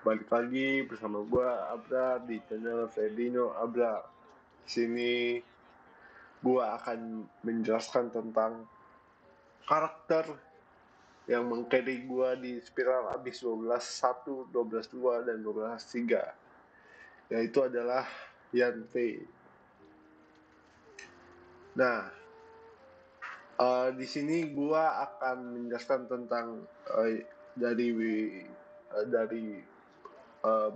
balik lagi bersama gua Abrar di channel Ferdino Abrar. Di sini gua akan menjelaskan tentang karakter yang mengcarry gua di spiral abis 12-1, 12-2, dan 12-3, yaitu adalah Yan Fei. Nah, di sini gua akan menjelaskan tentang dari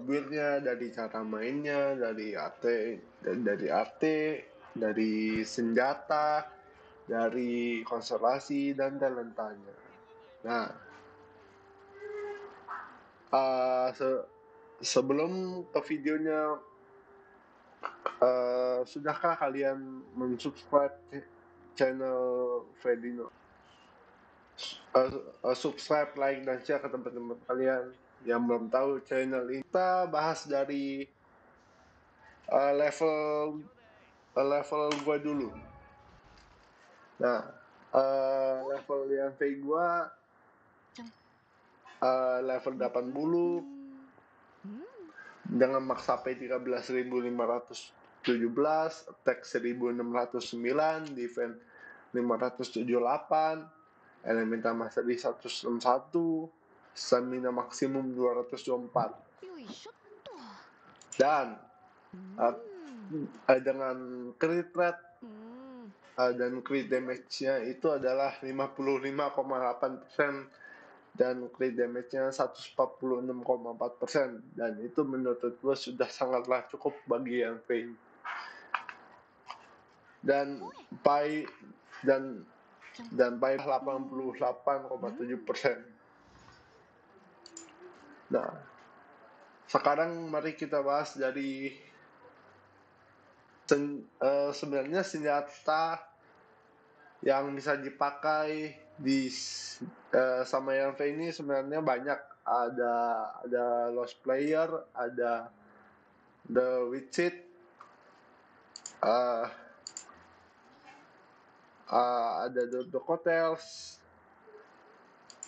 build-nya, dari cara mainnya, dari dari senjata, dari konstelasi dan talentanya. Nah, sebelum ke videonya, sudahkah kalian mensubscribe channel Fredino? Subscribe, like, dan share ke teman-teman kalian yang belum tahu channel ini. Kita bahas dari level gue dulu. Nah, level yang V gue level 80 dengan max HP 13.517, attack 1.609, defense 578, elemental mastery 161, stamina maksimum 224. Dan dengan crit rate dan crit damage-nya itu adalah 55,8% dan crit damage-nya 146,4%, dan itu menurut gue sudah sangatlah cukup bagi yang Pain. Dan Pai 88,7%. Nah, sekarang mari kita bahas dari sebenarnya senjata yang bisa dipakai di sama yang V ini sebenarnya banyak. Ada Lost Player, ada The Witchit, ada The Hotels,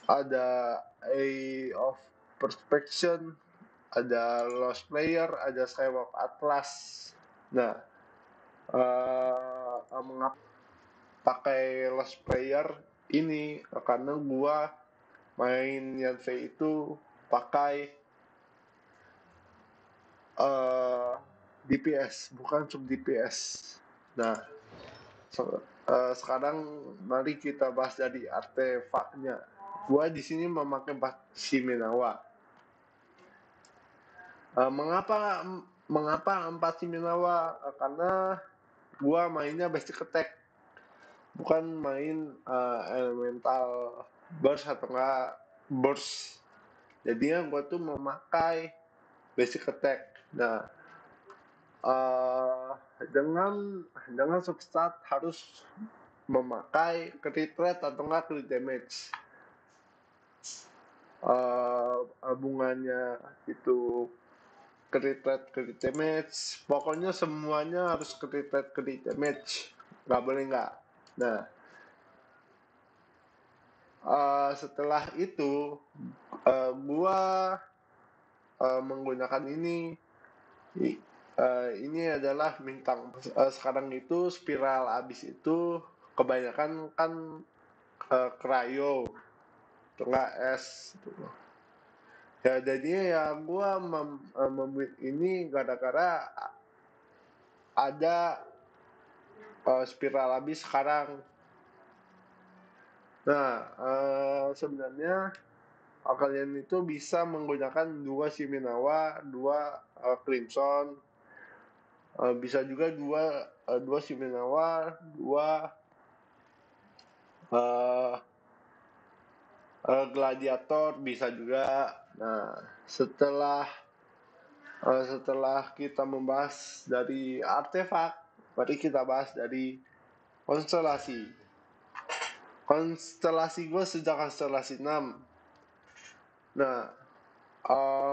ada Eye of Perspection, ada Lost Player, ada Skywalk Atlas. Nah, mengapa pakai Lost Player ini? Karena gua main Yan V itu pakai DPS, bukan sub DPS. Nah, sekarang mari kita bahas dari artefaknya. Gua di sini memakai Shimenawa. Mengapa 4 Shimenawa? Karena gua mainnya basic attack, bukan main elemental burst atau enggak burst. Jadinya gua tuh memakai basic attack. Nah, dengan substat harus memakai crit rate atau enggak crit damage. Bunganya itu crit rate, crit damage, pokoknya semuanya harus crit rate, crit damage, nggak boleh nggak. Nah, setelah itu gua menggunakan ini adalah bintang. Sekarang itu spiral abis itu kebanyakan kan cryo atau enggak es gitu. Ya jadinya ya gue membuat ini gara-gara ada spiral abis sekarang. Nah, sebenarnya kalian itu bisa menggunakan 2 Shimenawa, 2 Crimson, bisa juga 2 Shimenawa, 2 Gladiator bisa juga. Nah, setelah kita membahas dari artefak, mari kita bahas dari konstelasi. Konstelasi gue sudah konstelasi 6. Nah,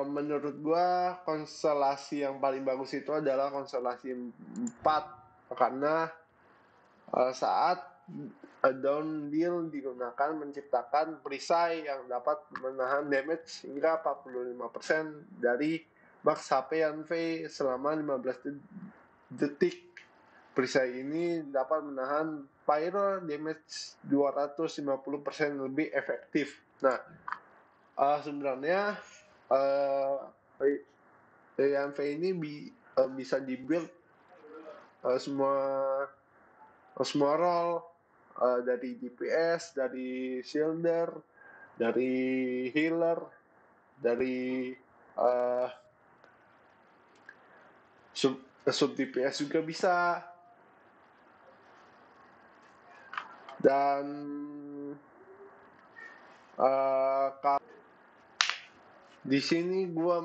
menurut gue konstelasi yang paling bagus itu adalah konstelasi 4, karena saat down deal digunakan menciptakan perisai yang dapat menahan damage hingga 45% dari max HP Yanfei selama 15 detik. Perisai ini dapat menahan pyro damage 250% lebih efektif. Nah, sebenarnya Yanfei ini bisa dibuild semua role, dari DPS, dari shielder, dari healer, dari sub DPS juga bisa. Dan di sini gua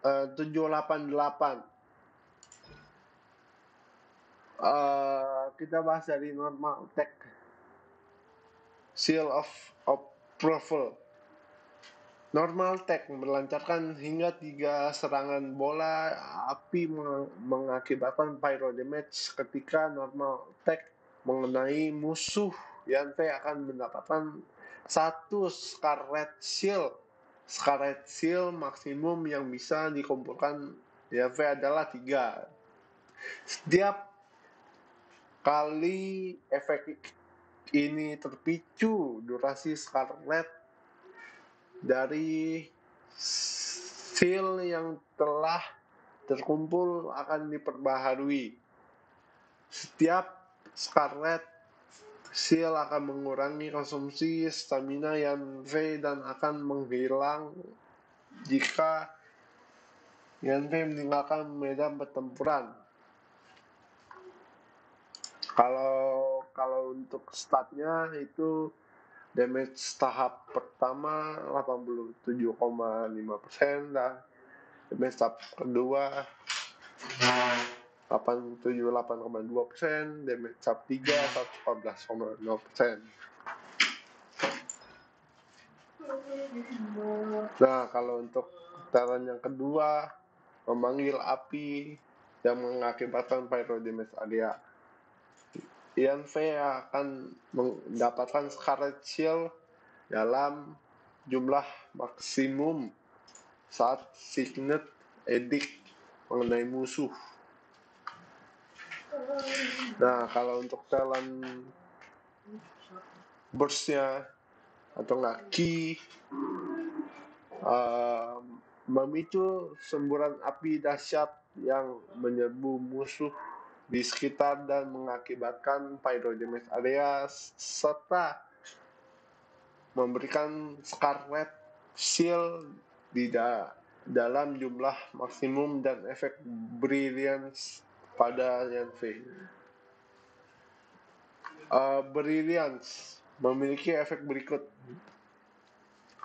788. Kita bahas dari normal tech. Seal of Approval. Normal tech melancarkan hingga 3 serangan bola api mengakibatkan pyro damage. Ketika normal tech mengenai musuh, Yanfei akan mendapatkan 1 Scarlet Shield. Scarlet Shield maksimum yang bisa dikumpulkan Yanfei adalah 3. Setiap kali efek ini terpicu, durasi Scarlet dari seal yang telah terkumpul akan diperbaharui. Setiap Scarlet Seal akan mengurangi konsumsi stamina Yanfei dan akan menghilang jika Yanfei meninggalkan medan pertempuran. Kalau untuk statnya itu damage tahap pertama 87,5% dan damage tahap kedua 78,2%, damage tahap 3 114,0%. Nah, kalau untuk talent yang kedua, memanggil api yang mengakibatkan pyro damage area. Yanfei akan mendapatkan Scarlet Shield dalam jumlah maksimum saat Signet Edict mengenai musuh. Nah, kalau untuk talent burst-nya atau nggak ki, memicu semburan api dahsyat yang menyerbu musuh di sekitar dan mengakibatkan pyro damage area serta memberikan Scarlet Shield di dalam jumlah maksimum dan efek Brilliance pada Yanfei. Brilliance memiliki efek berikut.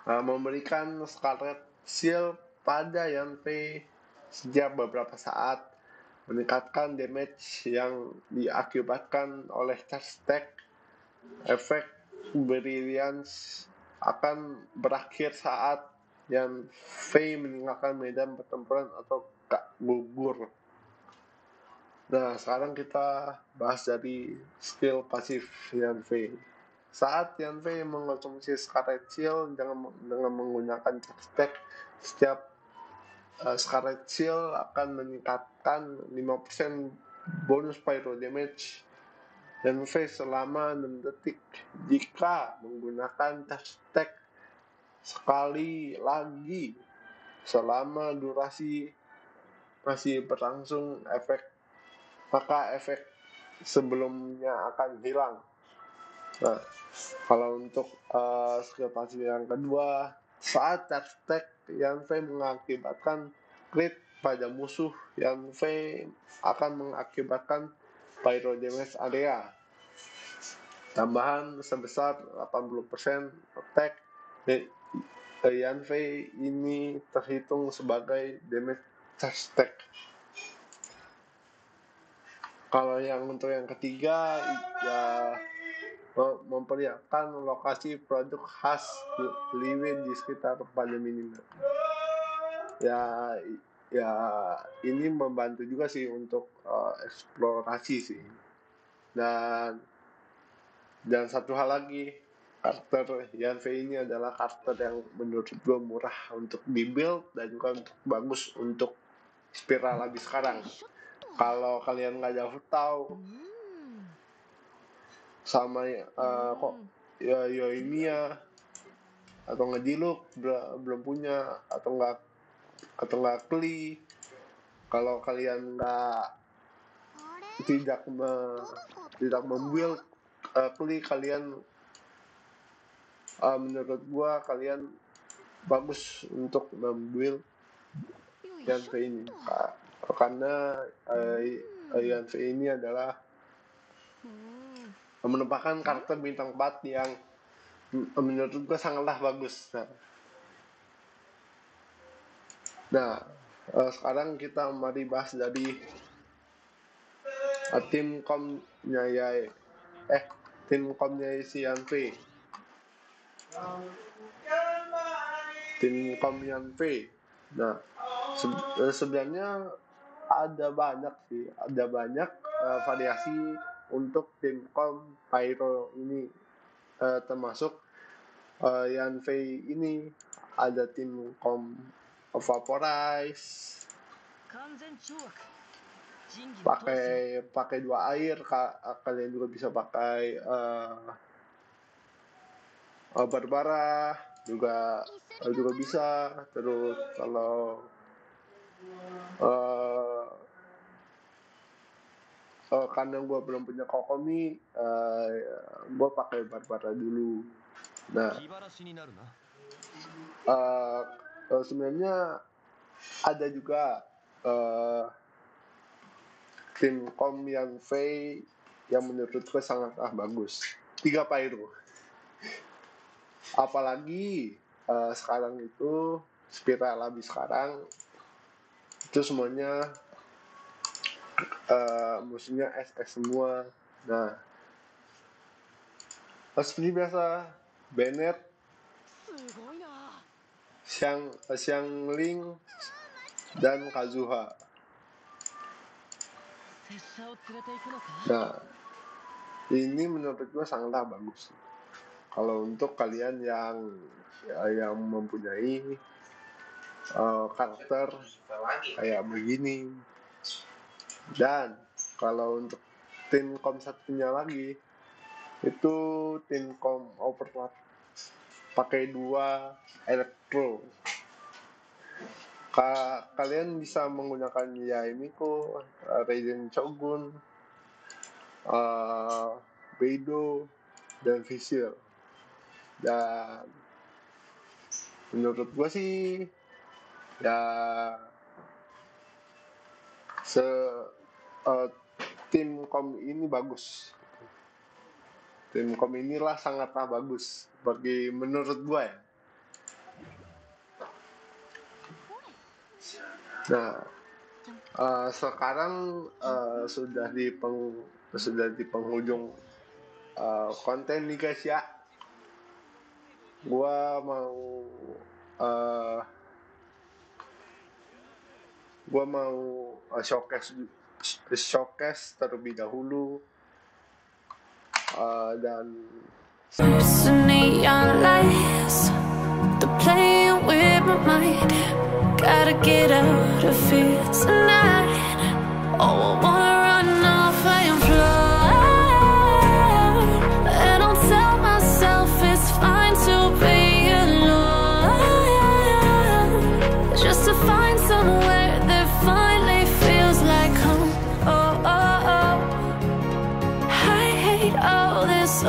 Memberikan Scarlet Shield pada Yanfei setiap beberapa saat, meningkatkan damage yang diakibatkan oleh charge attack. Efek Brilliance akan berakhir saat Yanfei meninggalkan medan pertempuran atau gugur. Nah, sekarang kita bahas dari skill pasif Yanfei. Saat Yanfei mengkonsumsi Scarlet Shield dengan menggunakan charge attack, setiap Scarlet Shield akan meningkatkan 5% bonus pyro damage Yanfei selama 6 detik. Jika menggunakan charge attack sekali lagi selama durasi masih berlangsung maka efek sebelumnya akan hilang. Nah, kalau untuk skill pasif yang kedua, saat charge attack Yanfei mengakibatkan crit pada musuh, Yanfei akan mengakibatkan pyro damage area tambahan sebesar 80% attack. Yanfei ini terhitung sebagai damage charge attack. Kalau yang untuk yang ketiga, ya memperlihatkan lokasi produk khas Liwin di sekitar pandemi ini. Ya ini membantu juga sih untuk eksplorasi sih. Dan Dan satu hal lagi, karakter Yanfei ini adalah karakter yang menurut gue murah untuk di-build dan juga bagus untuk spiral habis sekarang. Kalau kalian nggak jauh tahu sama kok ya Yoimiya atau ngejiluk belum punya atau nggak Klee, kalau kalian tidak membuild Klee, kalian menurut gua kalian bagus untuk membuild Yanfei ini, karena Yanfei ini adalah merupakan karakter bintang 4 yang menurut gua sangatlah bagus. Nah, sekarang kita mari bahas dari tim komnya si Yanfei. Tim kom Yanfei. Nah, sebenarnya ada banyak variasi untuk tim kom Pyro ini, termasuk Yanfei ini ada tim kom Vaporize, pakai 2 air, kalian juga bisa pakai Barbara juga bisa. Terus kalau karena gue belum punya Kokomi, gue pakai Barbara dulu. Nah, sebenarnya ada juga tim kom Yanfei yang menurut gue sangatlah bagus, 3 Pyro. Apalagi sekarang itu spiral habis sekarang itu semuanya musuhnya SS semua. Nah, seperti biasa Bennett, Xiangling, dan Kazuha. Nah, ini menurut gue sangatlah bagus kalau untuk kalian yang mempunyai karakter kayak begini. Dan kalau untuk tim kom satunya lagi itu tim kom Overlord pakai 2 Electro. Kalian bisa menggunakan Yaemiko, Raiden Shogun, Beidou, dan Visir. Dan menurut gue sih ya tim kom ini bagus. Tim kom inilah sangatlah bagus bagi menurut gue ya. Nah, sekarang sudah di penghujung konten nih guys ya. Gua mau showcase terlebih dahulu, dan playing with my mind. Gotta get out of here tonight. Oh, I wanna run off and fly. And I'll tell myself it's fine to be alone, just to find somewhere that finally feels like home. Oh, oh, oh. I hate all this.